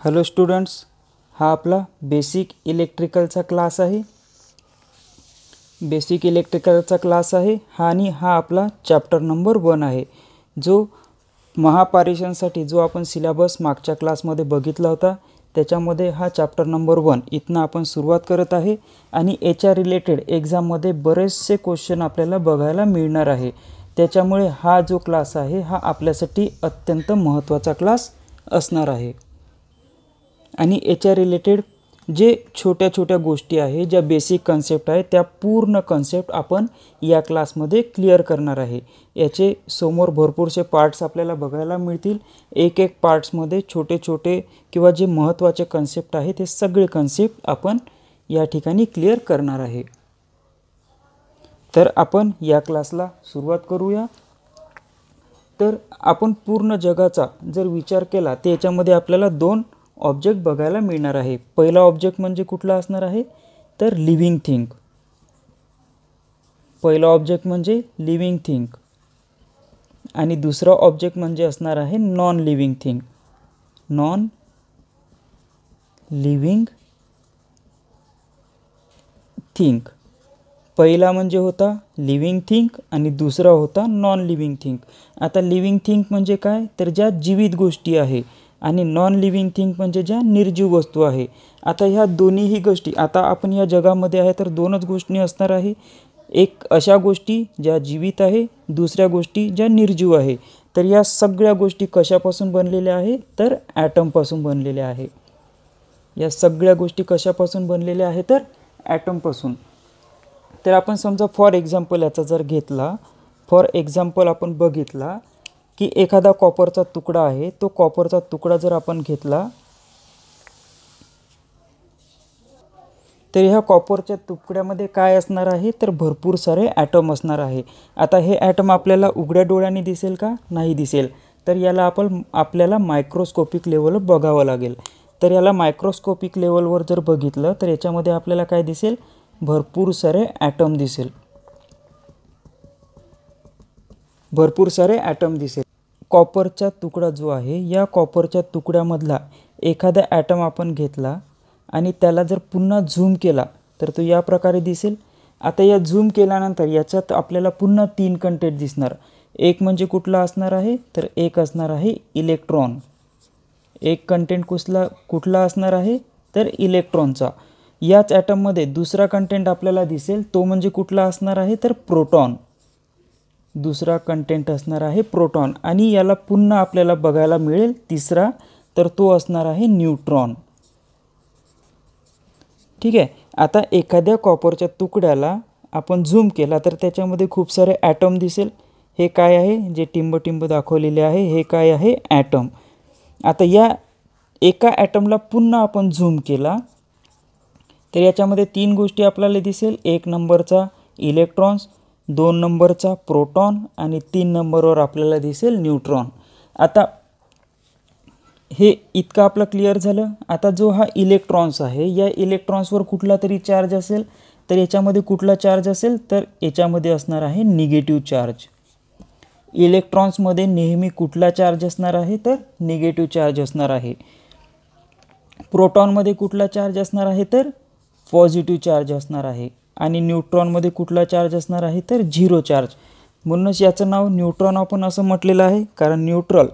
Hello students, हा आपला basic इलेक्ट्रिकलचा class आहे. बेसिक इलेक्ट्रिकलचा क्लास आहे हा आणि हा आपला चॅप्टर नंबर 1 आहे. जो महापारेषणसाठी जो आपण सिलेबस मागच्या क्लासमध्ये बघितला होता त्याच्यामध्ये हा चॅप्टर नंबर 1 इथनं आपण सुरुवात करत आहे आणि याच्या रिलेटेड एग्जाममध्ये बरेचसे क्वेश्चन आपल्याला बघायला मिळणार आहे. त्याच्यामुळे हा जो क्लास आहे हा आपल्यासाठी अत्यंत महत्त्वाचा क्लास असणार आहे. आणि याच्या रिलेटेड जे छोट्या छोट्या गोष्टी आहे, ज्या बेसिक कन्सेप्ट आहे, त्या पूर्ण कन्सेप्ट आपण या क्लासमध्ये क्लिअर करणार आहे. याचे समोर भरपूरसे पार्ट्स आपल्याला बघायला मिळतील. एक एक पार्ट्समध्ये छोटे छोटे किंवा जे महत्त्वाचे कन्सेप्ट आहे ते सगळे कन्सेप्ट आपण या ठिकाणी क्लिअर करणार आहे. तर आपण या क्लासला सुरुवात करूया. तर आपण पूर्ण जगाचा जर विचार केला तर याच्यामध्ये आपल्याला 2 ऑब्जेक्ट बघायला मिळणार आहे. पहिला ऑब्जेक्ट म्हणजे कुठला असणार आहे तर लिव्हिंग थिंग. पहिला ऑब्जेक्ट म्हणजे लिव्हिंग थिंग आणि दुसरा ऑब्जेक्ट म्हणजे असणार आहे non living thing. Non living thing. पहिला म्हणजे होता लिव्हिंग थिंग आणि दुसरा होता नॉन लिव्हिंग थिंग. आता लिव्हिंग थिंग म्हणजे काय तर ज्या जीवित गोष्टी आहे आणि नॉन लिव्हिंग थिंग म्हणजे ज्या निर्जीव वस्तू आहे. आता ह्या दोन्हीही गोष्टी आता आपण या जगामध्ये आहे तर 2च गोष्टी असणार आहे. एक अशा गोष्टी ज्या जीवित आहे, दुसऱ्या गोष्टी ज्या निर्जीव आहे. तर या सगळ्या गोष्टी कशापासून बनलेल्या आहे तर ॲटमपासून बनलेल्या आहे. या सगळ्या गोष्टी कशापासून बनलेल्या आहे तर ॲटमपासून. तर आपण समजा फॉर एक्झाम्पल याचा जर घेतला, फॉर एक्झाम्पल आपण बघितला की एखादा कॉपरचा तुकडा आहे. तो कॉपरचा तुकडा जर आपण घेतला तर ह्या कॉपरच्या तुकड्यामध्ये काय असणार आहे तर भरपूर सारे ॲटम असणार आहे. आता हे ॲटम आपल्याला उघड्या डोळ्याने दिसेल का? नाही दिसेल. तर याला आपल्याला मायक्रोस्कोपिक लेवल बघावं लागेल. तर याला मायक्रोस्कोपिक लेवलवर जर बघितलं तर याच्यामध्ये आपल्याला काय दिसेल भरपूर सारे ॲटम दिसेल. भरपूर सारे ॲटम दिसेल. कॉपरचा तुकडा जो आहे या कॉपरच्या तुकड्यामधला एखादा ॲटम आपण घेतला आणि त्याला जर पुन्हा झूम केला तर तो या प्रकारे दिसेल. आता या झूम केल्यानंतर याच्यात आपल्याला पुन्हा 3 कंटेंट दिसणार. एक म्हणजे कुठला असणार आहे तर एक असणार आहे इलेक्ट्रॉन. एक कंटेंट कुठला असणार आहे तर इलेक्ट्रॉनचा. याच ॲटममध्ये दुसरा कंटेंट आपल्याला दिसेल तो म्हणजे कुठला असणार आहे तर प्रोटॉन. दुसरा कंटेंट असणार आहे प्रोटॉन आणि याला पुन्हा आपल्याला बघायला मिळेल तिसरा तर तो असणार आहे न्यूट्रॉन. ठीक आहे. आता एखाद्या कॉपरच्या तुकड्याला आपण झूम केला तर त्याच्यामध्ये खूप सारे ॲटम दिसेल. हे काय आहे जे टिंब दाखवलेले आहे हे काय आहे ॲटम. आता या एका ॲटमला पुन्हा आपण झूम केला तर याच्यामध्ये 3 गोष्टी आपल्याला दिसेल. 1 नंबरचा इलेक्ट्रॉन्स, 2 नंबरचा प्रोटॉन आणि 3 नंबरवर आपल्याला दिसेल न्यूट्रॉन. आता हे इतकं आपलं क्लिअर झालं. आता जो हा इलेक्ट्रॉन्स आहे या इलेक्ट्रॉन्सवर कुठला तरी चार्ज असेल तर याच्यामध्ये कुठला चार्ज असेल तर याच्यामध्ये असणार आहे निगेटिव्ह चार्ज. इलेक्ट्रॉन्समध्ये नेहमी कुठला चार्ज असणार आहे तर निगेटिव्ह चार्ज असणार आहे. प्रोटॉनमध्ये कुठला चार्ज असणार आहे तर पॉझिटिव्ह चार्ज असणार आहे आणि न्यूट्रॉनमध्ये कुठला चार्ज असणार आहे तर 0 चार्ज. म्हणूनच याचं नाव न्यूट्रॉन आपण असं म्हटलेलं आहे कारण न्यूट्रल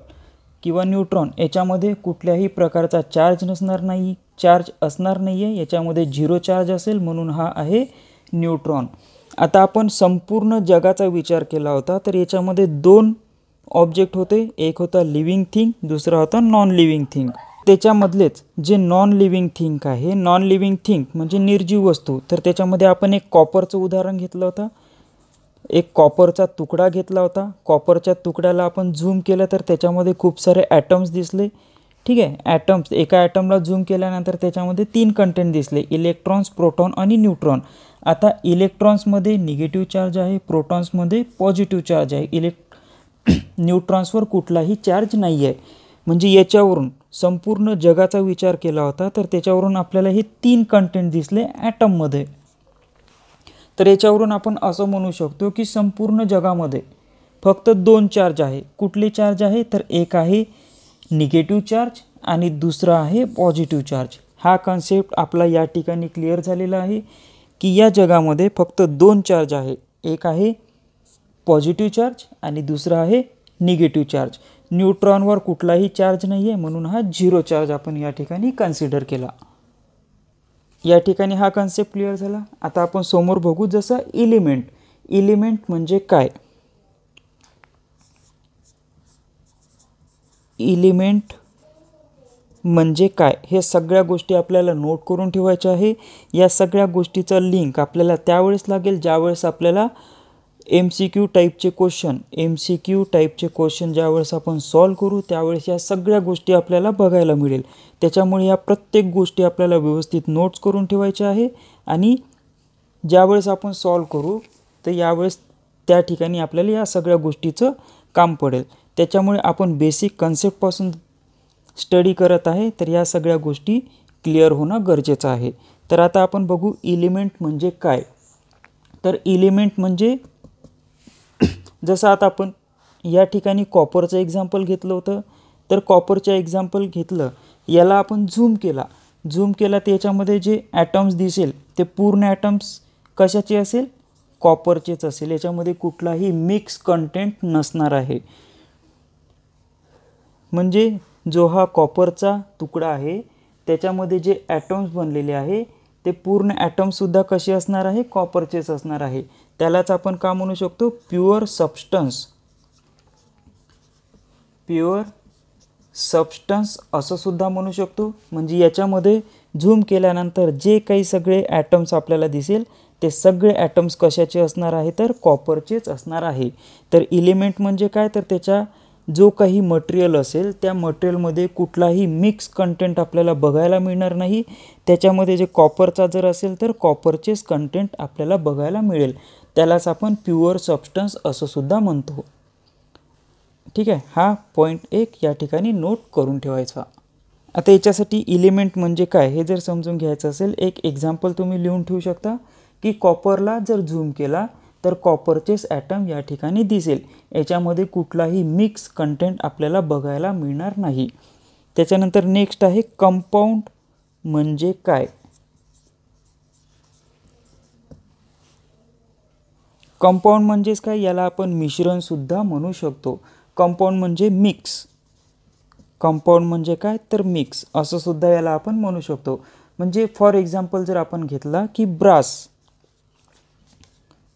किंवा न्यूट्रॉन याच्यामध्ये कुठल्याही प्रकारचा चार्ज असणार नाही आहे. याच्यामध्ये 0 चार्ज असेल म्हणून हा आहे न्यूट्रॉन. आता आपण संपूर्ण जगाचा विचार केला होता तर याच्यामध्ये 2 ऑब्जेक्ट होते. एक होता लिव्हिंग थिंग, दुसरा होता नॉन लिव्हिंग थिंग. त्याच्यामधलेच जे नॉन लिव्हिंग थिंग आहे, नॉन लिव्हिंग थिंग म्हणजे निर्जीव वस्तू, तर त्याच्यामध्ये आपण एक कॉपरचं उदाहरण घेतलं होतं. एक कॉपरचा तुकडा घेतला होता. कॉपरच्या तुकड्याला आपण झूम केलं तर त्याच्यामध्ये खूप सारे ॲटम्स दिसले. ठीक आहे. ॲटम्स एका ॲटमला झूम केल्यानंतर त्याच्यामध्ये 3 कंटेंट दिसले, इलेक्ट्रॉन्स, प्रोटॉन आणि न्यूट्रॉन. आता इलेक्ट्रॉन्समध्ये निगेटिव्ह चार्ज आहे, प्रोटॉन्समध्ये पॉझिटिव्ह चार्ज आहे, न्यूट्रॉन्सवर कुठलाही चार्ज नाही आहे. म्हणजे याच्यावरून संपूर्ण जगाचा विचार केला होता तर त्याच्यावरून आपल्याला हे 3 कंटेंट दिसले ॲटममध्ये. तर याच्यावरून आपण असं म्हणू शकतो की संपूर्ण जगामध्ये फक्त 2 चार्ज आहे. कुठले चार्ज आहे तर एक आहे निगेटिव्ह चार्ज आणि दुसरा आहे पॉझिटिव्ह चार्ज. हा कन्सेप्ट आपला या ठिकाणी क्लिअर झालेला आहे की या जगामध्ये फक्त दोन चार्ज आहे. एक आहे पॉझिटिव्ह चार्ज आणि दुसरा आहे निगेटिव्ह चार्ज. न्यूट्रॉनवर कुठलाही चार्ज नाही आहे, म्हणून हा झिरो चार्ज आपण या ठिकाणी कन्सिडर केला. या ठिकाणी हा कन्सेप्ट क्लिअर झाला. आता आपण समोर बघू जसं इलिमेंट. इलिमेंट म्हणजे काय? इलिमेंट म्हणजे काय हे सगळ्या गोष्टी आपल्याला नोट करून ठेवायच्या आहे. या सगळ्या गोष्टीचं लिंक आपल्याला त्यावेळेस लागेल ज्यावेळेस आपल्याला MCQ टाईपचे क्वेश्चन ज्यावेळेस आपण सॉल्व करू त्यावेळेस या सगळ्या गोष्टी आपल्याला बघायला मिळेल. त्याच्यामुळे या प्रत्येक गोष्टी आपल्याला व्यवस्थित नोट्स करून ठेवायच्या आहे आणि ज्यावेळेस आपण सॉल्व करू तर यावेळेस त्या ठिकाणी आपल्याला या सगळ्या गोष्टीचं काम पडेल. त्याच्यामुळे आपण बेसिक कन्सेप्टपासून स्टडी करत आहे तर या सगळ्या गोष्टी क्लिअर होणं गरजेचं आहे. तर आता आपण बघू इलिमेंट म्हणजे काय. तर इलिमेंट म्हणजे जसं आता आपण या ठिकाणी कॉपरचं एक्झाम्पल घेतलं होतं. तर कॉपरचं एक्झाम्पल घेतलं, याला आपण झूम केला तर याच्यामध्ये जे ॲटम्स दिसेल ते पूर्ण ॲटम्स कशाचे असेल? कॉपरचेच असेल. याच्यामध्ये कुठलाही मिक्स कंटेंट नसणार आहे. म्हणजे जो हा कॉपरचा तुकडा आहे त्याच्यामध्ये जे ॲटम्स बनलेले आहे ते पूर्ण ॲटम्ससुद्धा कसे असणार आहे? कॉपरचेच असणार आहे. त्यालाच आपण का म्हणू शकतो? प्युअर सबस्टन्स असं सुद्धा म्हणू शकतो. म्हणजे याच्यामध्ये झूम केल्यानंतर जे काही सगळे ॲटम्स आपल्याला दिसेल ते सगळे ॲटम्स कशाचे असणार आहे? तर कॉपरचेच असणार आहे. तर इलिमेंट म्हणजे काय? तर त्याच्या जो काही मटेरियल असेल त्या मटेरियलमध्ये कुठलाही मिक्स कंटेंट आपल्याला बघायला मिळणार नाही. त्याच्यामध्ये जे कॉपरचा जर असेल तर कॉपरचेच कंटेंट आपल्याला बघायला मिळेल. त्यालाच आपण प्युअर सबस्टन्स असं सुद्धा म्हणतो. ठीक आहे, हा पॉईंट एक या ठिकाणी नोट करून ठेवायचा. आता याच्यासाठी इलिमेंट म्हणजे काय हे जर समजून घ्यायचं असेल एक एक्झाम्पल तुम्ही लिहून ठेवू शकता की कॉपरला जर झूम केला तर कॉपरचेच ॲटम या ठिकाणी दिसेल. याच्यामध्ये कुठलाही मिक्स कंटेंट आपल्याला बघायला मिळणार नाही. त्याच्यानंतर नेक्स्ट आहे कंपाऊंड म्हणजे काय. कंपाऊंड म्हणजेच काय? याला आपण मिश्रणसुद्धा म्हणू शकतो. कंपाऊंड म्हणजे मिक्स. कंपाऊंड म्हणजे काय? तर मिक्स असं सुद्धा याला आपण म्हणू शकतो. म्हणजे फॉर एक्झाम्पल जर आपण घेतला की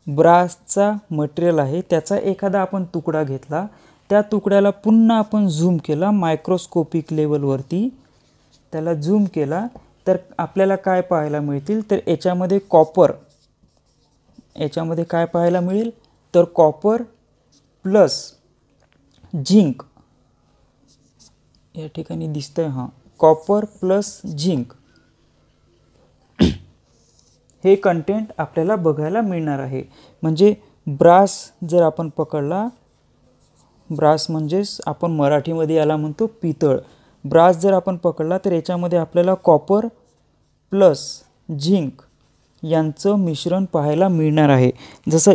ब्रासचा मटेरियल आहे त्याचा एखादा आपण तुकडा घेतला, त्या तुकड्याला पुन्हा आपण झूम केला मायक्रोस्कोपिक लेवलवरती, त्याला झूम केला तर आपल्याला काय पाहायला मिळतील? तर याच्यामध्ये काय पाहायला मिळेल? तर कॉपर प्लस झिंक या ठिकाणी दिसतंय. कॉपर प्लस झिंक हे कंटेंट आपल्याला बघायला मिळणार आहे. म्हणजे ब्रास जर आपण पकडला, ब्रास म्हणजेच आपण मराठीमध्ये याला म्हणतो पितळ. ब्रास जर आपण पकडला तर याच्यामध्ये आपल्याला कॉपर प्लस झिंक यांचं मिश्रण पाहायला मिळणार आहे. जसं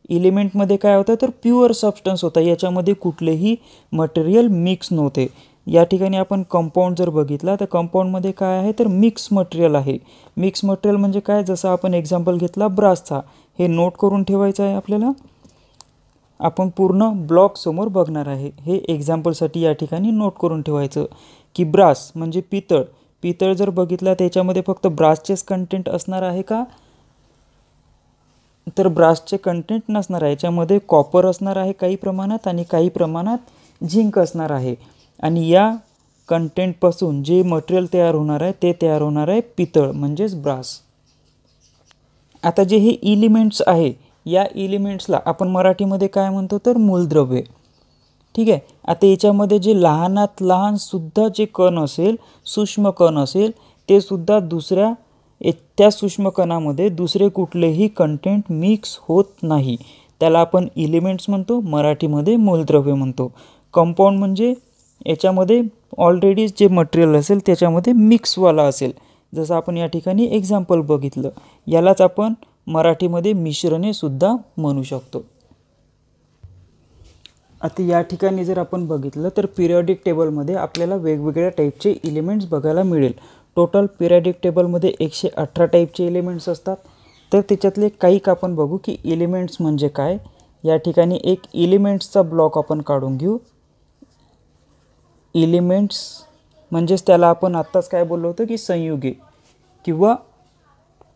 इलिमेंटमध्ये काय होतं? तर प्युअर सबस्टन्स होता. याच्यामध्ये कुठलेही मटेरियल मिक्स नव्हते. या ठिकाणी आपण कंपाऊंड जर बघितला तर कंपाऊंडमध्ये काय आहे? तर मिक्स मटेरियल आहे. मिक्स मटेरियल म्हणजे काय? जसं आपण एक्झाम्पल घेतला ब्रासचा, हे नोट करून ठेवायचं आहे आपल्याला. आपण पूर्ण ब्लॉक समोर बघणार आहे. हे एक्झाम्पलसाठी या ठिकाणी नोट करून ठेवायचं की ब्रास म्हणजे पितळ जर बघितला त्याच्यामध्ये फक्त ब्रासचेच कंटेंट असणार आहे का? तर ब्रासचे कंटेंट नसणार आहे. याच्यामध्ये कॉपर असणार आहे काही प्रमाणात आणि काही प्रमाणात झिंक असणार आहे. आणि या कंटेंटपासून जे मटेरियल तयार होणार आहे ते तयार होणार आहे पितळ म्हणजेच ब्रास. आता जे हे इलिमेंट्स आहे या इलिमेंट्सला आपण मराठीमध्ये काय म्हणतो? तर मूलद्रव्ये. ठीक आहे. आता याच्यामध्ये जे लहानात लहान सुद्धा जे कण असेल, सूक्ष्म कण असेल, ते सुद्धा त्या सूक्ष्म कणामध्ये दुसरे कुठलेही कंटेंट मिक्स होत नाही. त्याला आपण इलिमेंट्स म्हणतो, मराठीमध्ये मूलद्रव्य म्हणतो. कंपाऊंड म्हणजे याच्यामध्ये ऑलरेडी जे मटेरियल असेल त्याच्यामध्ये मिक्सवाला असेल. जसं आपण या ठिकाणी एक्झाम्पल बघितलं, यालाच आपण मराठीमध्ये मिश्रणे सुद्धा म्हणू शकतो. आता या ठिकाणी जर आपण बघितलं तर पिरियॉडिक टेबलमध्ये आपल्याला वेगवेगळ्या टाईपचे एलिमेंट्स बघायला मिळेल. टोटल पिरियॉडिक टेबलमध्ये 118 टाईपचे एलिमेंट्स असतात. तर त्याच्यातले काही आपण बघू की एलिमेंट्स म्हणजे काय. या ठिकाणी एक एलिमेंट्सचा ब्लॉक आपण काढून घेऊ. एलिमेंट्स म्हणजेच त्याला आपण आत्ताच काय बोललो होतो की संयुगे किंवा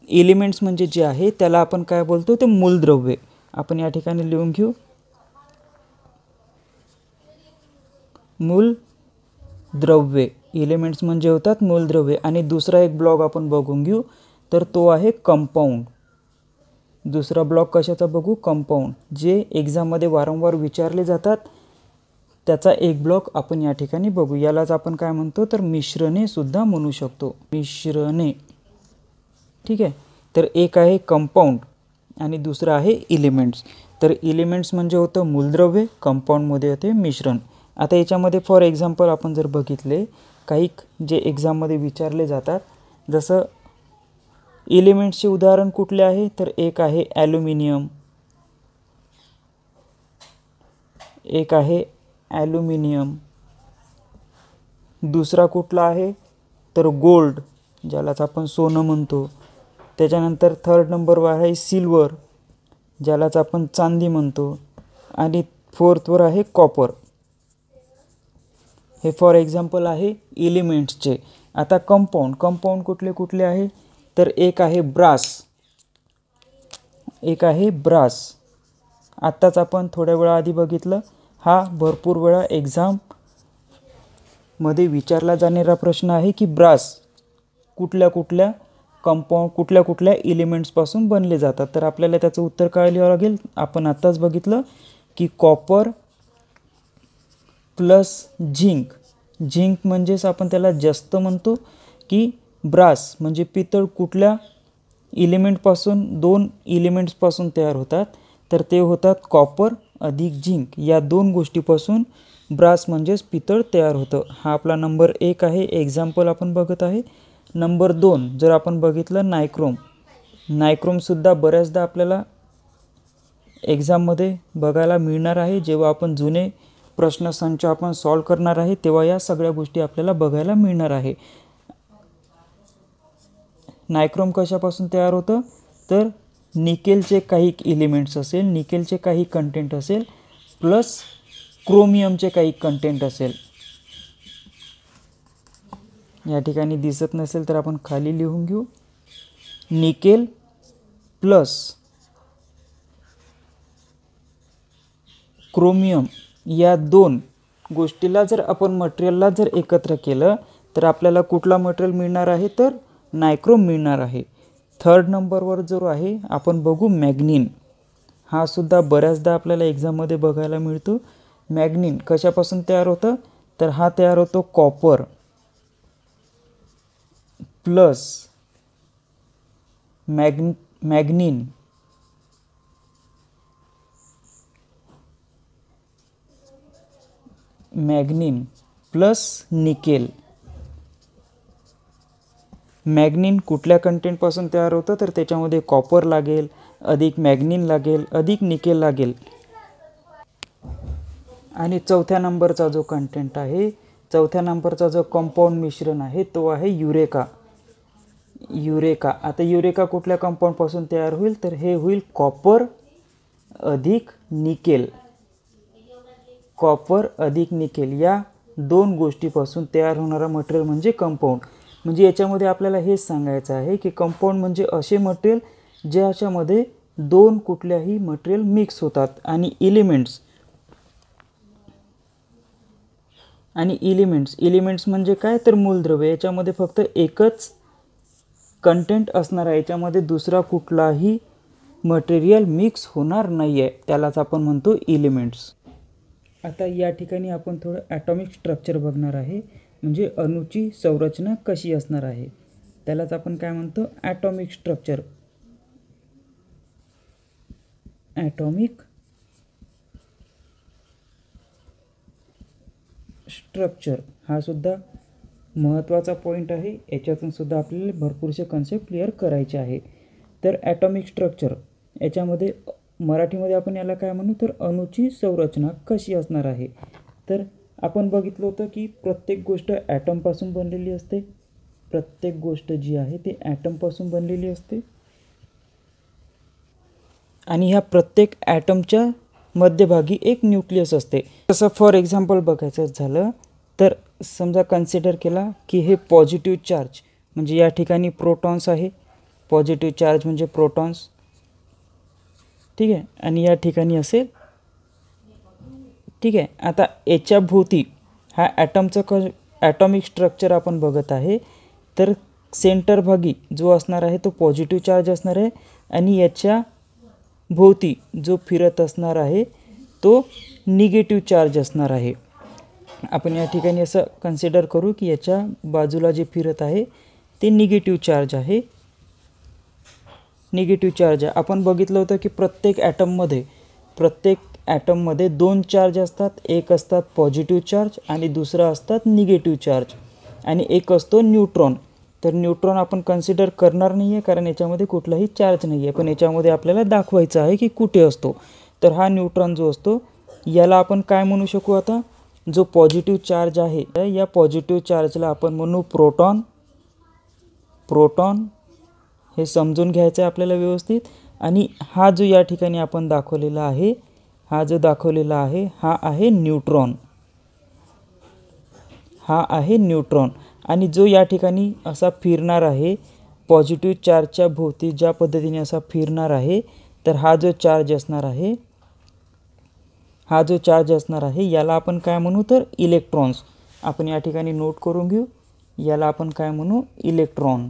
एलिमेंट्स म्हणजे जे आहे त्याला आपण काय बोलतो ते मूलद्रव्ये. आपण या ठिकाणी लिहून घेऊ मूलद्रव्ये. एलिमेंट्स म्हणजे होतात मूलद्रव्ये. आणि दुसरा एक ब्लॉक आपण बघून घेऊ तर तो आहे कंपाऊंड. दुसरा ब्लॉक कशाचा बघू, कंपाऊंड, जे एक्झाममध्ये वारंवार विचारले जातात. त्याचा एक ब्लॉक आपण या ठिकाणी बघू. यालाच आपण काय म्हणतो तर मिश्रणे सुद्धा म्हणू शकतो. मिश्रणे. ठीक आहे. तर एक आहे कंपाऊंड आणि दुसरं आहे एलिमेंट्स. तर एलिमेंट्स म्हणजे होतं मूलद्रव्य, कंपाऊंडमध्ये होते मिश्रण. आता याच्यामध्ये फॉर एक्झाम्पल आपण जर बघितले काही जे एक्झाममध्ये विचारले जातात, जसं एलिमेंट्सचे उदाहरण कुठले आहे तर एक आहे ॲल्युमिनियम, एक आहे ॲल्युमिनियम. दुसरा कुठला आहे तर गोल्ड, ज्यालाच आपण सोनं म्हणतो. त्याच्यानंतर थर्ड नंबरवर आहे सिल्वर, ज्यालाच आपण चांदी म्हणतो. आणि फोर्थवर आहे कॉपर. हे फॉर एक्झाम्पल आहे एलिमेंट्सचे. आता कंपाऊंड कुठले कुठले आहे तर एक आहे ब्रास, एक आहे ब्रास. आत्ताच आपण थोड्या वेळाआधी बघितलं. हा भरपूर वेळा एक्झाममध्ये विचारला जाणारा प्रश्न आहे की ब्रास कुठल्या कुठल्या एलिमेंट्सपासून बनले जातात. तर आपल्याला त्याचं उत्तर काय लिहावं लागेल. आपण आत्ताच बघितलं की कॉपर प्लस झिंक. झिंक म्हणजेच आपण त्याला जस्त म्हणतो. की ब्रास म्हणजे पितळ कुठल्या एलिमेंटपासून, दोन एलिमेंट्सपासून तयार होतात तर ते होतात कॉपर अधिक झिंक. या दोन गोष्टीपासून ब्रास म्हणजेच पितळ तयार होतं. हा आपला नंबर 1 आहे. एक्झाम्पल आपण बघत आहे. नंबर 2 जर आपण बघितलं नायक्रोम. नायक्रोमसुद्धा बऱ्याचदा आपल्याला एक्झाममध्ये बघायला मिळणार आहे. जेव्हा आपण जुने प्रश्नसंच आपण सॉल्व करणार आहे तेव्हा या सगळ्या गोष्टी आपल्याला बघायला मिळणार आहे. नायक्रोम कशापासून तयार होतं तर निकेलचे काही एलिमेंट्स असेल, निकेलचे काही कंटेंट असेल प्लस क्रोमियमचे काही कंटेंट असेल. या ठिकाणी दिसत नसेल तर आपण खाली लिहून घेऊ. निकेल प्लस क्रोमियम या दोन गोष्टीला जर आपण मटेरियलला जर एकत्र केलं तर आपल्याला कुठला मटेरियल मिळणार आहे तर नायक्रोम मिळणार आहे. थर्ड नंबरवर जो आहे आपण बघू मॅग्नीन. हा सुद्धा बऱ्याचदा आपल्याला एक्झाममध्ये बघायला मिळतो. मॅग्नीन कशापासून तयार होतं तर हा तयार होतो कॉपर प्लस मॅग्नीन प्लस निकेल. मॅग्नीन कुठल्या कंटेंटपासून तयार होतं तर त्याच्यामध्ये कॉपर लागेल, अधिक मॅग्नीन लागेल, अधिक निकेल लागेल. आणि चौथ्या नंबरचा जो कंटेंट आहे, चौथ्या नंबरचा जो कंपाऊंड मिश्रण आहे तो आहे युरेका. आता युरेका कुठल्या कंपाऊंडपासून तयार होईल तर हे होईल कॉपर अधिक निकेल. कॉपर अधिक निकेल या दोन गोष्टीपासून तयार होणारा मटेरियल म्हणजे कंपाऊंड. म्हणजे याच्यामध्ये आपल्याला हेच सांगायचं आहे की कंपाऊंड म्हणजे असे मटेरियल ज्याच्यामध्ये दोन कुठल्याही मटेरियल मिक्स होतात. आणि एलिमेंट्स म्हणजे काय तर मूलद्रव्य. याच्यामध्ये फक्त एकच कंटेंट असणार आहे, याच्यामध्ये दुसरा कुठलाही मटेरियल मिक्स होणार नाही आहे. त्यालाच आपण म्हणतो एलिमेंट्स. आता या ठिकाणी आपण थोडं ॲटॉमिक स्ट्रक्चर बघणार आहे. म्हणजे अणूची संरचना कशी असणार आहे त्यालाच आपण काय म्हणतो ॲटॉमिक स्ट्रक्चर. ॲटॉमिक स्ट्रक्चर हा सुद्धा महत्त्वाचा पॉईंट आहे. याच्यातून सुद्धा आपल्याला भरपूरसे कन्सेप्ट क्लिअर करायचे आहे. तर ॲटॉमिक स्ट्रक्चर याच्यामध्ये मराठीमध्ये आपण याला काय म्हणू तर अणूची संरचना कशी असणार आहे. तर आपण बघितलं होतं की प्रत्येक गोष्ट ॲटमपासून बनलेली असते. प्रत्येक गोष्ट जी आहे ती ॲटमपासून बनलेली असते आणि ह्या प्रत्येक ॲटमच्या मध्यभागी एक न्यूक्लियस असते. तसं फॉर एक्झाम्पल बघायचं झालं तर समजा कन्सिडर केला की हे पॉझिटिव्ह चार्ज म्हणजे या ठिकाणी प्रोटॉन्स आहे. पॉझिटिव्ह चार्ज म्हणजे प्रोटॉन्स, ठीक आहे, आणि या ठिकाणी असेल, ठीक आहे. आता याच्या भोवती हा ॲटमचं ॲटॉमिक स्ट्रक्चर आपण बघत आहे. तर सेंटर भागी जो असणार आहे तो पॉझिटिव्ह चार्ज असणार आहे आणि याच्या भोवती जो फिरत असणार आहे तो निगेटिव्ह चार्ज असणार आहे. आपण या ठिकाणी असं कन्सिडर करू की याच्या बाजूला जे फिरत आहे ते निगेटिव्ह चार्ज आहे. निगेटिव्ह चार्ज आहे. आपण बघितलं होतं की प्रत्येक ॲटममध्ये दोन चार्ज असतात. एक असतात पॉझिटिव्ह चार्ज आणि दुसरा असतात निगेटिव्ह चार्ज आणि एक असतो न्यूट्रॉन. तर न्यूट्रॉन आपण कन्सिडर करणार नाही आहे कारण याच्यामध्ये कुठलाही चार्ज नाही आहे, पण याच्यामध्ये आपल्याला दाखवायचं आहे की कुठे असतो. तर हा न्यूट्रॉन जो असतो याला आपण काय म्हणू शकू. आता जो पॉझिटिव्ह चार्ज आहे या पॉझिटिव्ह चार्जला आपण म्हणू प्रोटॉन. हे समजून घ्यायचं आहे आपल्याला व्यवस्थित. आणि हा जो या ठिकाणी आपण दाखवलेला आहे हा आहे न्यूट्रॉन. आणि जो या ठिकाणी असा फिरणार आहे पॉझिटिव्ह चार्जच्या भोवती ज्या पद्धतीने असा फिरणार आहे तर हा जो चार्ज असणार आहे याला आपण काय म्हणू तर इलेक्ट्रॉन्स. आपण या ठिकाणी नोट करून घेऊ, याला आपण काय म्हणू इलेक्ट्रॉन.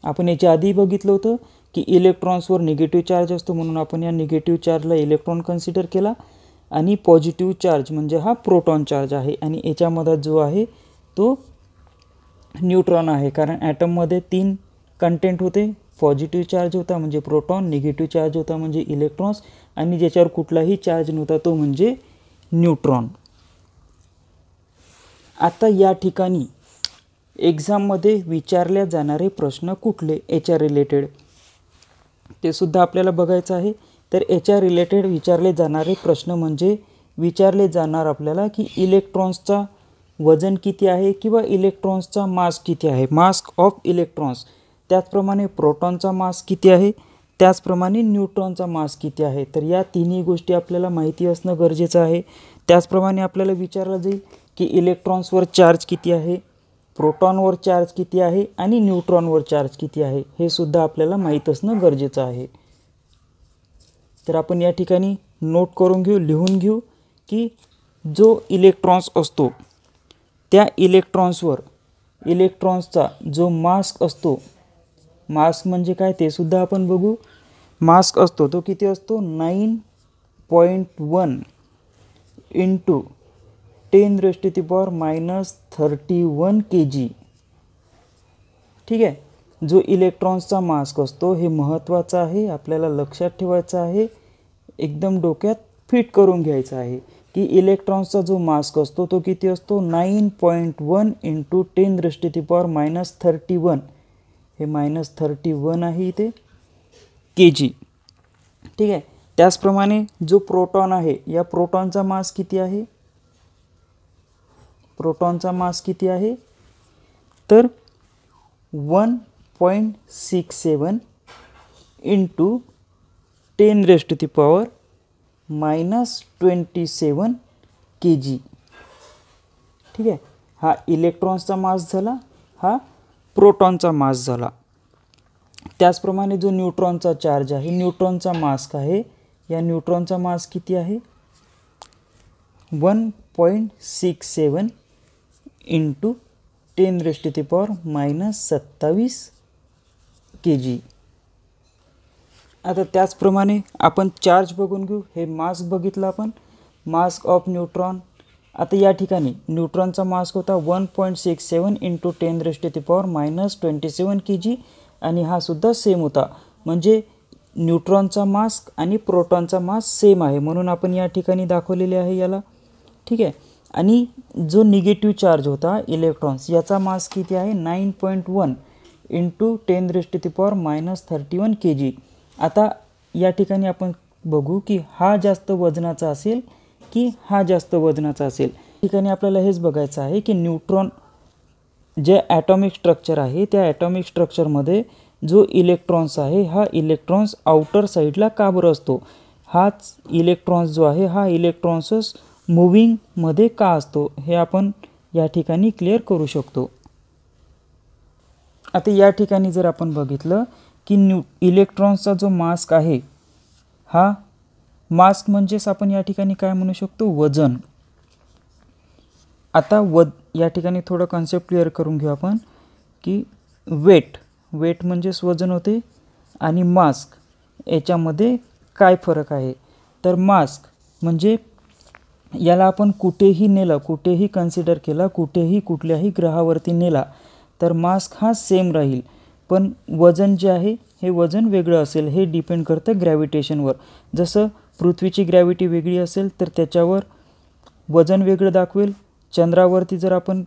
आपण याच्या आधी बघितलं होतं की इलेक्ट्रॉन्सवर निगेटिव्ह चार्ज असतो म्हणून आपण या निगेटिव्ह चार्जला इलेक्ट्रॉन कन्सिडर केला आणि पॉझिटिव्ह चार्ज म्हणजे हा प्रोटॉन चार्ज आहे आणि याच्यामध्ये जो आहे तो न्यूट्रॉन आहे. कारण ॲटममध्ये 3 कंटेंट होते. पॉझिटिव्ह चार्ज होता म्हणजे प्रोटॉन, निगेटिव्ह चार्ज होता म्हणजे इलेक्ट्रॉन्स आणि ज्याच्यावर कुठलाही चार्ज नव्हता तो म्हणजे न्यूट्रॉन. आता या ठिकाणी एक्झाममध्ये विचारल्या जाणारे प्रश्न कुठले याच्या रिलेटेड ते सुद्धा आपल्याला बघायचं आहे. तर याच्या रिलेटेड विचारले जाणारे प्रश्न म्हणजे विचारले जाणार आपल्याला की इलेक्ट्रॉन्सचा वजन किती आहे किंवा इलेक्ट्रॉन्सचा मास किती आहे, मास ऑफ इलेक्ट्रॉन्स. त्याचप्रमाणे प्रोटॉनचा मास किती आहे, त्याचप्रमाणे न्यूट्रॉनचा मास किती आहे. तर या तिन्ही गोष्टी आपल्याला माहिती असणं गरजेचं आहे. त्याचप्रमाणे आपल्याला विचारलं जाईल की इलेक्ट्रॉन्सवर चार्ज किती आहे, प्रोटॉनवर चार्ज किती आहे आणि न्यूट्रॉनवर चार्ज किती आहे हे सुद्धा आपल्याला माहीत असणं गरजेचं आहे. तर आपण या ठिकाणी नोट करून घेऊ, लिहून घेऊ की जो इलेक्ट्रॉन्स असतो त्या इलेक्ट्रॉन्सचा जो मास असतो, मास म्हणजे काय ते सुद्धा आपण बघू. मास असतो तो किती असतो 9.1 इंटू 10⁻⁻31 kg. ठीक आहे. जो इलेक्ट्रॉन्सचा मास असतो हे महत्त्वाचं आहे, आपल्याला लक्षात ठेवायचं आहे, एकदम डोक्यात फिट करून घ्यायचं आहे की इलेक्ट्रॉन्सचा जो मास असतो तो किती असतो 9.1 इंटू 10⁻⁻31. हे -31 आहे इथे kg. ठीक आहे. त्याचप्रमाणे जो प्रोटॉन आहे या प्रोटॉनचा मास किती आहे, तर 1.67 इंटू 10⁻⁻27 kg. ठीक आहे. हा इलेक्ट्रॉन्सचा मास झाला, हा प्रोटॉनचा मास झाला. त्याचप्रमाणे जो न्यूट्रॉनचा चार्ज आहे, न्यूट्रॉनचा मास आहे, या न्यूट्रॉनचा मास किती आहे 1.67 इंटू 10⁻⁻27 kg. आता त्याचप्रमाणे आपण चार्ज बघून घेऊ. हे मास बघितलं आपण, मास ऑफ न्यूट्रॉन. आता या ठिकाणी न्यूट्रॉनचा मास होता 1.67 इंटू 10⁻⁻27 kg आणि हा सुद्धा सेम होता. म्हणजे न्यूट्रॉनचा मास आणि प्रोटॉनचा मास सेम आहे म्हणून आपण या ठिकाणी दाखवलेले आहे याला. ठीक आहे. आणि जो निगेटिव्ह चार्ज होता इलेक्ट्रॉन्स याचा मास किती आहे 9.1 इंटू 10⁻⁻31 kg. आता या ठिकाणी आपण बघू की हा जास्त वजनाचा असेल की हा जास्त वजनाचा असेल. या ठिकाणी आपल्याला हेच बघायचं आहे की न्यूट्रॉन जे ॲटॉमिक स्ट्रक्चर आहे त्या ॲटॉमिक स्ट्रक्चरमध्ये जो इलेक्ट्रॉन्स आहे हा इलेक्ट्रॉन्स आउटर साईडला का बरं असतो. हाच इलेक्ट्रॉन्स जो आहे हा इलेक्ट्रॉन्सच मूव्हिंगमध्ये का असतो हे आपण या ठिकाणी क्लिअर करू शकतो. आता या ठिकाणी जर आपण बघितलं की इलेक्ट्रॉन्सचा जो मास्क आहे हा मास्क म्हणजेच आपण या ठिकाणी काय म्हणू शकतो, वजन. आता या ठिकाणी थोडं कन्सेप्ट क्लिअर करून घेऊ आपण की वेट म्हणजेच वजन होते आणि मास्क याच्यामध्ये काय फरक आहे. तर मास्क म्हणजे याला आपण कुठेही नेलं, कुठेही कन्सिडर केला, कुठेही कुठल्याही ग्रहावरती नेला तर मास्क हा सेम राहील, पण वजन जे आहे हे वजन वेगळं असेल. हे डिपेंड करतं ग्रॅव्हिटेशनवर. जसं पृथ्वीची ग्रॅव्हिटी वेगळी असेल तर त्याच्यावर वजन वेगळं दाखवेल. चंद्रावरती जर आपण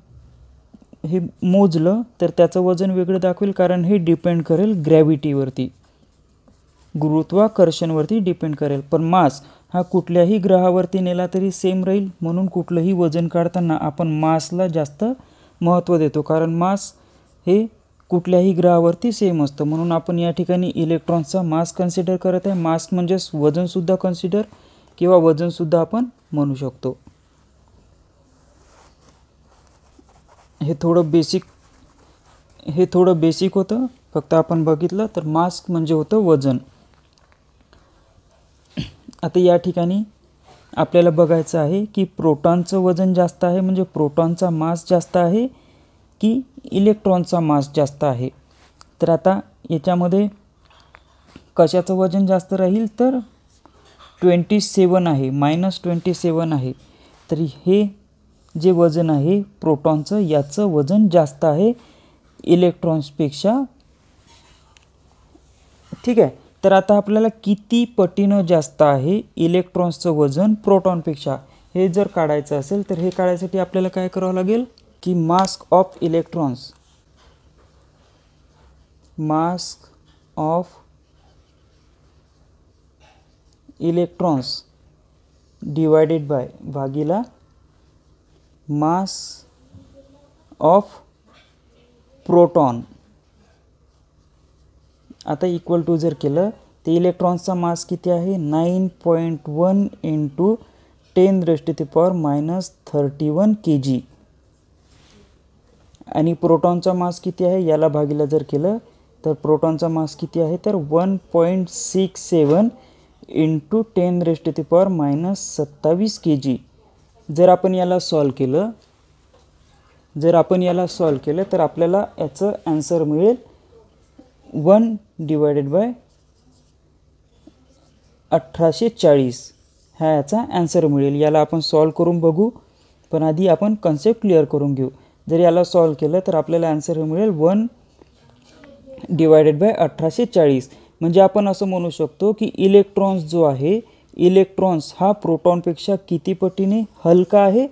हे मोजलं तर त्याचं वजन वेगळं दाखवेल, कारण हे डिपेंड करेल ग्रॅव्हिटीवरती, गुरुत्वाकर्षणवरती डिपेंड करेल. पण मास हा कुठल्याही ग्रहावरती नेला तरी सेम राहील. म्हणून कुठलंही वजन काढताना आपण मासला जास्त महत्त्व देतो, कारण मास हे कुठल्याही ग्रहावरती सेम असतं. म्हणून आपण या ठिकाणी इलेक्ट्रॉन्सचा मास कन्सिडर करत आहे. मास म्हणजेच वजनसुद्धा कन्सिडर किंवा वजनसुद्धा आपण म्हणू शकतो. हे थोडं बेसिक होतं. फक्त आपण बघितलं तर मास म्हणजे होतं वजन. आता या ठिकाणी आपल्याला बघायचं आहे की प्रोटॉनचं वजन जास्त आहे, म्हणजे प्रोटॉनचा मास जास्त आहे की इलेक्ट्रॉनचा मास जास्त आहे. तर आता याच्यामध्ये कशाचं वजन जास्त राहील तर 27 आहे, -27 आहे. तरी हे जे वजन आहे प्रोटॉनचं याचं वजन जास्त आहे इलेक्ट्रॉन्सपेक्षा. ठीक आहे. तर आता आपल्याला किती पटीनं जास्त आहे इलेक्ट्रॉन्सचं वजन प्रोटॉनपेक्षा हे जर काढायचं असेल तर हे काढायसाठी आपल्याला काय करावं लागेल की mass of electrons divided by भागीला मास ऑफ प्रोटॉन. आता इक्वल टू जर केलं तर इलेक्ट्रॉन्सचा मास किती आहे 9.1 × 10⁻³ kg आणि प्रोटॉनचा मास किती आहे याला भागीला जर केलं तर प्रोटॉनचा मास किती आहे तर 1.67 × 10⁻27 kg. जर आपण याला सॉल्व केलं तर आपल्याला याचं ॲन्सर मिळेल 1/1840 हा याचा ॲन्सर मिळेल. याला आपण सॉल्व करून बघू, पण आधी आपण कन्सेप्ट क्लिअर करून घेऊ. जर याला सॉल्व केलं तर आपल्याला ॲन्सर मिळेल 1/1840. म्हणजे आपण असं म्हणू शकतो की इलेक्ट्रॉन्स जो आहे इलेक्ट्रॉन्स हा प्रोटॉनपेक्षा किती पटीने हलका आहे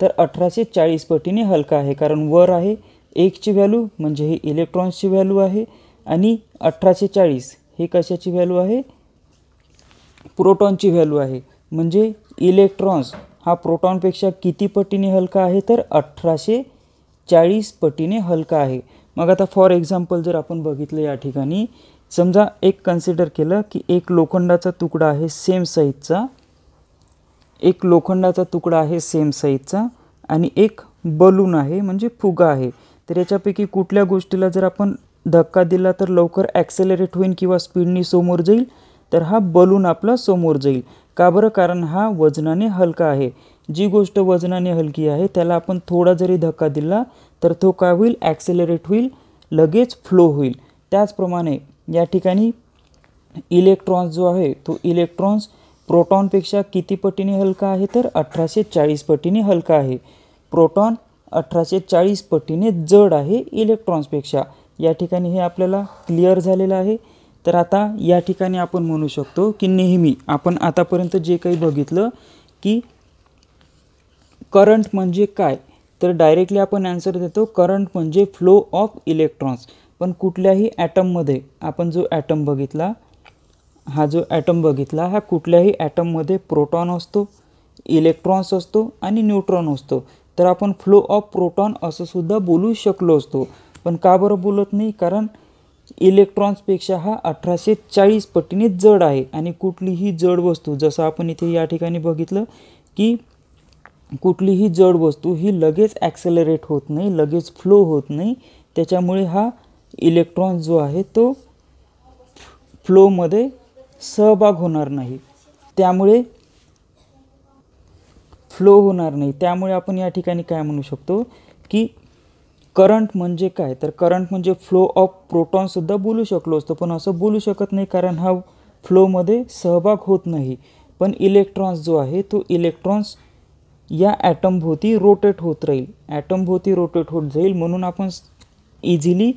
तर 1840 पटीने हलका आहे. कारण वर आहे 1ची व्हॅल्यू म्हणजे हे इलेक्ट्रॉन्सची व्हॅल्यू आहे आणि 1840 हे कशाची व्हॅल्यू आहे प्रोटॉनची व्हॅल्यू आहे. म्हणजे इलेक्ट्रॉन्स हा प्रोटॉनपेक्षा किती पटीने हलका आहे तर 1840 पटीने हलका आहे. मग आता फॉर एक्झाम्पल जर आपण बघितलं या ठिकाणी समजा एक कन्सिडर केलं की एक लोखंडाचा तुकडा आहे सेम साईजचा, आणि एक बलून आहे म्हणजे फुगा आहे. तर याच्यापैकी कुठल्या गोष्टीला जर आपण धक्का दिला तर लवकर ॲक्सेलरेट होईल किंवा स्पीडनी समोर जाईल तर हा बलून आपला समोर जाईल. का बरं? कारण हा वजनाने हलका आहे. जी गोष्ट वजनाने हलकी आहे त्याला आपण थोडा जरी धक्का दिला तर तो काय होईल ॲक्सेलरेट होईल, लगेच फ्लो होईल. त्याचप्रमाणे या ठिकाणी इलेक्ट्रॉन्स जो आहे तो इलेक्ट्रॉन्स प्रोटॉनपेक्षा किती पटीने हलका आहे तर 1840 पटीने हलका आहे. प्रोटॉन 1840 पटीने जड आहे इलेक्ट्रॉन्सपेक्षा. या ठिकाणी हे आपल्याला क्लिअर झालेलं आहे. तर आता या ठिकाणी आपण म्हणू शकतो की नेहमी आपण आतापर्यंत जे काही बघितलं की करंट म्हणजे काय, तर डायरेक्टली आपण ॲन्सर देतो करंट म्हणजे फ्लो ऑफ इलेक्ट्रॉन्स. पण कुठल्याही ॲटममध्ये आपण जो ॲटम बघितला हा जो ॲटम बघितला, ह्या कुठल्याही ॲटममध्ये प्रोटॉन असतो, इलेक्ट्रॉन्स असतो आणि न्यूट्रॉन असतो. तर आपण फ्लो ऑफ प्रोटॉन असं सुद्धा बोलू शकलो असतो. पण का बरं बोलत नाही? कारण इलेक्ट्रॉन्सपेक्षा हा 1840 पटीने जड आहे. आणि कुठलीही जड वस्तू, जसं आपण इथे या ठिकाणी बघितलं की कुठलीही जड वस्तू ही लगेच ॲक्सेलरेट होत नाही, लगेच फ्लो होत नाही. त्याच्यामुळे हा इलेक्ट्रॉन जो आहे तो फ्लोमध्ये सहभाग होणार नाही, त्यामुळे फ्लो होणार नाही. त्यामुळे आपण या ठिकाणी काय म्हणू शकतो की करंट म्हणजे काय? तर करंट म्हणजे फ्लो ऑफ प्रोटॉनसुद्धा बोलू शकलो असतो, पण असं बोलू शकत नाही कारण हा फ्लोमध्ये सहभाग होत नाही. पण इलेक्ट्रॉन्स जो आहे तो इलेक्ट्रॉन्स या ॲटमभोवती रोटेट होत राहील, ॲटमभोवती रोटेट होत जाईल. म्हणून आपण इझिली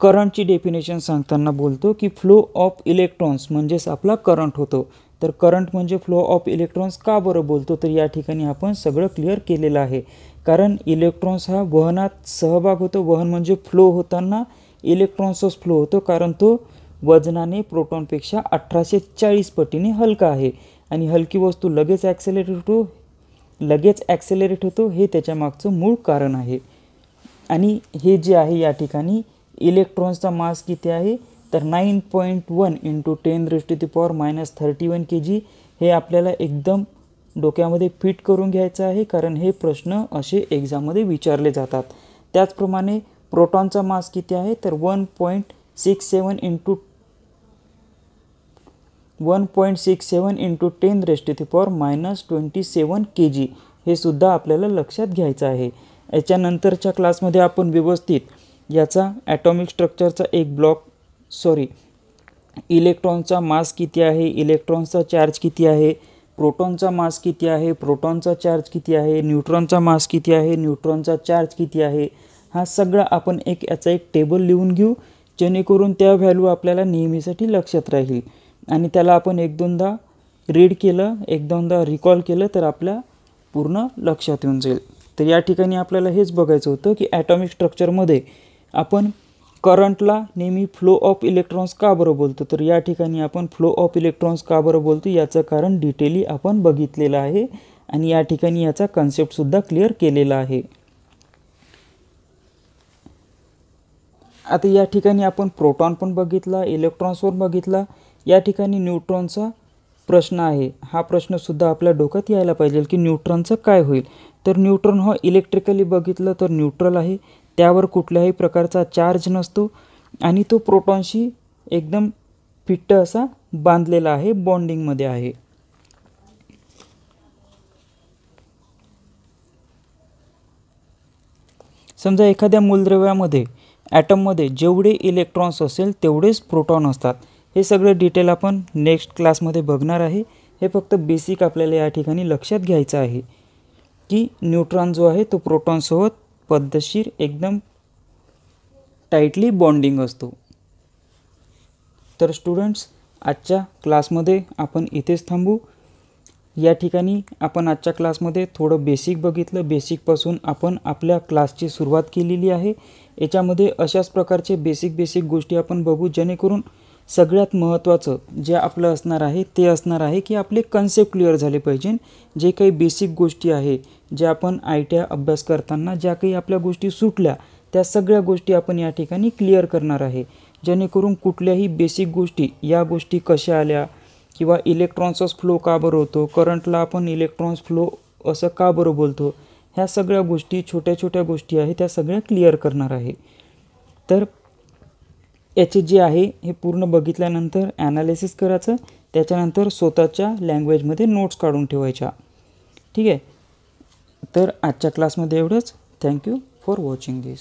करंटची डेफिनेशन सांगताना बोलतो की फ्लो ऑफ इलेक्ट्रॉन्स म्हणजेच आपला करंट होतो. तर करंट म्हणजे फ्लो ऑफ इलेक्ट्रॉन्स का बरं बोलतो? तर या ठिकाणी आपण सगळं क्लिअर केलेलं आहे. कारण इलेक्ट्रॉन्स हा वहनात सहभाग होतो. वहन म्हणजे फ्लो होताना इलेक्ट्रॉन्सच फ्लो होतो, कारण तो वजनाने प्रोटॉनपेक्षा 1840 पटीने हलका आहे. आणि हलकी वस्तू लगेच ॲक्सेलरेट होतो, हे त्याच्या मागचं मूळ कारण आहे. आणि हे जे आहे या ठिकाणी इलेक्ट्रॉन्सचा मास किती आहे? तर 9.1 × 10⁻⁻31 kg. हे आपल्याला एकदम डोक्यामध्ये फिट करून घ्यायचं आहे, कारण हे प्रश्न असे एक्झाममध्ये विचारले जातात. त्याचप्रमाणे प्रोटॉनचा मास किती आहे? तर 1.67 × 10⁻27 kg. हे सुद्धा आपल्याला लक्षात घ्यायचं आहे. याच्यानंतरच्या क्लासमध्ये आपण व्यवस्थित याचा ॲटॉमिक स्ट्रक्चरचा एक इलेक्ट्रॉनचा मास किती आहे, इलेक्ट्रॉनचा चार्ज किती आहे, प्रोटॉनचा मास किती आहे, प्रोटॉनचा चार्ज किती आहे, न्यूट्रॉनचा मास किती आहे, न्यूट्रॉनचा चार्ज किती आहे, हा सगळा आपण याचा एक टेबल लिहून घेऊ, जेणेकरून त्या व्हॅल्यू आपल्याला नेहमीसाठी लक्षात राहील. आणि त्याला आपण एक दोनदा रीड केलं, एक दोनदा रिकॉल केलं तर आपल्या पूर्ण लक्षात येऊन जाईल. तर या ठिकाणी आपल्याला हेच बघायचं होतं की ॲटॉमिक स्ट्रक्चरमध्ये आपण करंटला नेहमी फ्लो ऑफ इलेक्ट्रॉन्स का बरं बोलतो? तर या ठिकाणी आपण फ्लो ऑफ इलेक्ट्रॉन्स का बरं बोलतो याचं कारण डिटेली आपण बघितलेलं आहे. आणि या ठिकाणी याचा कन्सेप्टसुद्धा क्लिअर केलेला आहे. आता या ठिकाणी आपण प्रोटॉन पण बघितला, इलेक्ट्रॉन्सवर बघितला. या ठिकाणी न्यूट्रॉनचा प्रश्न आहे. हा प्रश्नसुद्धा आपल्या डोक्यात यायला पाहिजे की न्यूट्रॉनचं काय होईल? तर न्यूट्रॉन हा इलेक्ट्रिकली बघितलं तर न्यूट्रल आहे, त्यावर कुठल्याही प्रकारचा चार्ज नसतो आणि तो प्रोटॉनशी एकदम फिट्ट असा बांधलेला आहे, बॉन्डिंगमध्ये आहे. समजा एखाद्या मूलद्रव्यामध्ये ॲटममध्ये जेवढे इलेक्ट्रॉन्स असेल तेवढेच प्रोटॉन असतात. हे सगळं डिटेल आपण नेक्स्ट क्लासमध्ये बघणार आहे. हे फक्त बेसिक आपल्याला या ठिकाणी लक्षात घ्यायचं आहे की न्यूट्रॉन जो आहे तो प्रोटॉनसोबत पद्धतशीर एकदम टाईटली बॉन्डिंग असतो. तर स्टुडंट्स, आजच्या क्लासमध्ये आपण इथेच थांबू. या ठिकाणी आपण आजच्या क्लासमध्ये थोडं बेसिक बघितलं. बेसिकपासून आपण आपल्या क्लासची सुरुवात केलेली आहे. याच्यामध्ये अशाच प्रकारचे बेसिक गोष्टी आपण बघू, जेणेकरून सगळ्यात महत्त्वाचं जे आपलं असणार आहे ते असणार आहे की आपले कन्सेप्ट क्लिअर झाले पाहिजे. जे काही बेसिक गोष्टी आहे, जे आपण ITI अभ्यास करताना ज्या काही आपल्या गोष्टी सुटल्या, त्या सगळ्या गोष्टी आपण या ठिकाणी क्लिअर करणार आहे. जेणेकरून कुठल्याही बेसिक गोष्टी, या गोष्टी कशा आल्या किंवा इलेक्ट्रॉन्सचाच फ्लो का बरं होतो, करंटला आपण इलेक्ट्रॉन्स फ्लो असं का बरं बोलतो, ह्या सगळ्या गोष्टी, छोट्या गोष्टी आहेत, त्या सगळ्या क्लिअर करणार आहे. तर याचे जे आहे हे पूर्ण बघितल्यानंतर ॲनालिसिस करायचं, त्याच्यानंतर स्वतःच्या लँग्वेजमध्ये नोट्स काढून ठेवायच्या. ठीक आहे. तर आजच्या क्लासमध्ये एवढंच. Thank you for watching this.